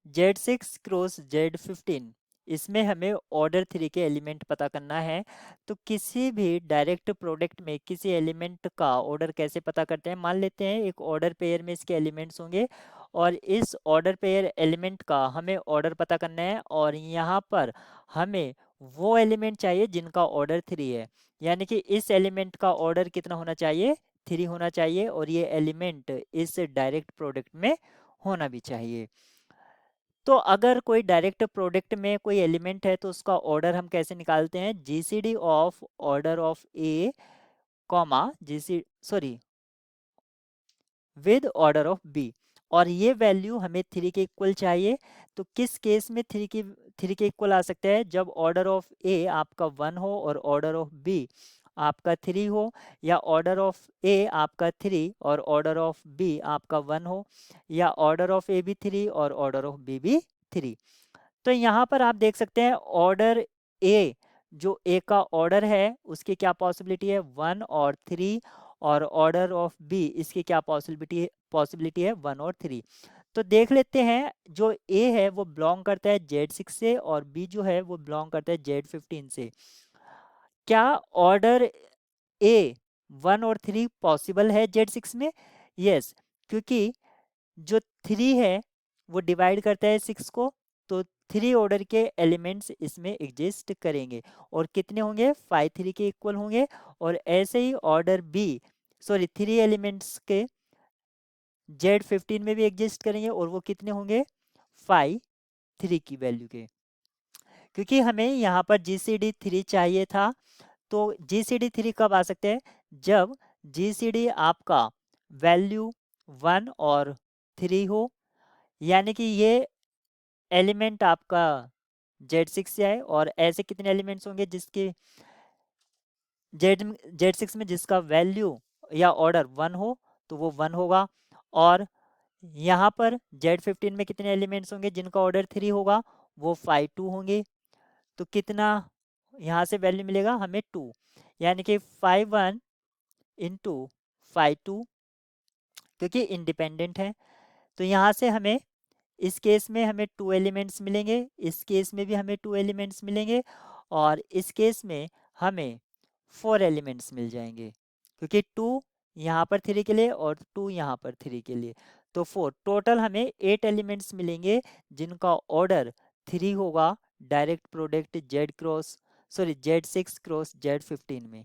Z6 cross Z15, इसमें हमें order 3 के एलिमेंट पता करना है। तो किसी भी डायरेक्ट प्रोडक्ट में किसी एलिमेंट का ऑर्डर कैसे पता करते हैं, मान लेते हैं एक ऑर्डर पेयर में इसके एलिमेंट्स होंगे और इस ऑर्डर पेयर एलिमेंट का हमें ऑर्डर पता करना है, और यहाँ पर हमें वो एलिमेंट चाहिए जिनका ऑर्डर 3 है। यानी कि इस एलिमेंट का ऑर्डर कितना होना चाहिए, 3 होना चाहिए, और ये एलिमेंट इस डायरेक्ट प्रोडक्ट में होना भी चाहिए। तो अगर कोई डायरेक्ट प्रोडक्ट में कोई एलिमेंट है तो उसका ऑर्डर हम कैसे निकालते हैं, GCD of order of A comma GC sorry with order of B, और ये वैल्यू हमें 3 के इक्वल चाहिए। तो किस केस में 3 के इक्वल आ सकता है, जब ऑर्डर ऑफ ए आपका 1 हो और ऑर्डर ऑफ बी आपका 3 हो, या ऑर्डर ऑफ ए आपका 3 और ऑर्डर ऑफ बी आपका 1 हो, या ऑर्डर ऑफ ए भी 3 और ऑर्डर ऑफ बी भी 3। तो यहाँ पर आप देख सकते हैं ऑर्डर ए, जो ए का ऑर्डर है उसकी क्या पॉसिबिलिटी है, 1 और 3, और ऑर्डर ऑफ बी इसकी क्या पॉसिबिलिटी है 1 और 3। तो देख लेते हैं, जो ए है वो बिलोंग करता है Z6 से और बी जो है वो बिलोंग करता है Z15 से। क्या ऑर्डर ए 1 और 3 पॉसिबल है Z6 में? यस, क्योंकि जो 3 है वो डिवाइड करता है 6 को, तो 3 ऑर्डर के एलिमेंट्स इसमें एग्जिस्ट करेंगे, और कितने होंगे, 5 3 के इक्वल होंगे। और ऐसे ही ऑर्डर बी, सॉरी 3 एलिमेंट्स के Z15 में भी एग्जिस्ट करेंगे, और वो कितने होंगे, 5 3 की वैल्यू के। क्योंकि हमें यहाँ पर GCD 3 चाहिए था, तो GCD 3 कब आ सकते हैं, जब GCD आपका वैल्यू 1 और 3 हो, यानी कि ये एलिमेंट आपका Z6 से आए, और ऐसे कितने एलिमेंट्स होंगे जिसके Z6 में जिसका वैल्यू या ऑर्डर 1 हो, तो वो 1 होगा। और यहाँ पर Z15 में कितने एलिमेंट्स होंगे जिनका ऑर्डर 3 होगा, वो 5 2 होंगे। तो कितना यहाँ से वैल्यू मिलेगा हमें 2, यानी कि 5 1 इंटू 5 2, क्योंकि इंडिपेंडेंट है। तो यहाँ से हमें इस केस में हमें 2 एलिमेंट्स मिलेंगे, इस केस में भी हमें 2 एलिमेंट्स मिलेंगे, और इस केस में हमें 4 एलिमेंट्स मिल जाएंगे, क्योंकि 2 यहाँ पर 3 के लिए और 2 यहाँ पर 3 के लिए। तो 4 टोटल हमें 8 एलिमेंट्स मिलेंगे जिनका ऑर्डर 3 होगा direct product Z6 cross Z15 में।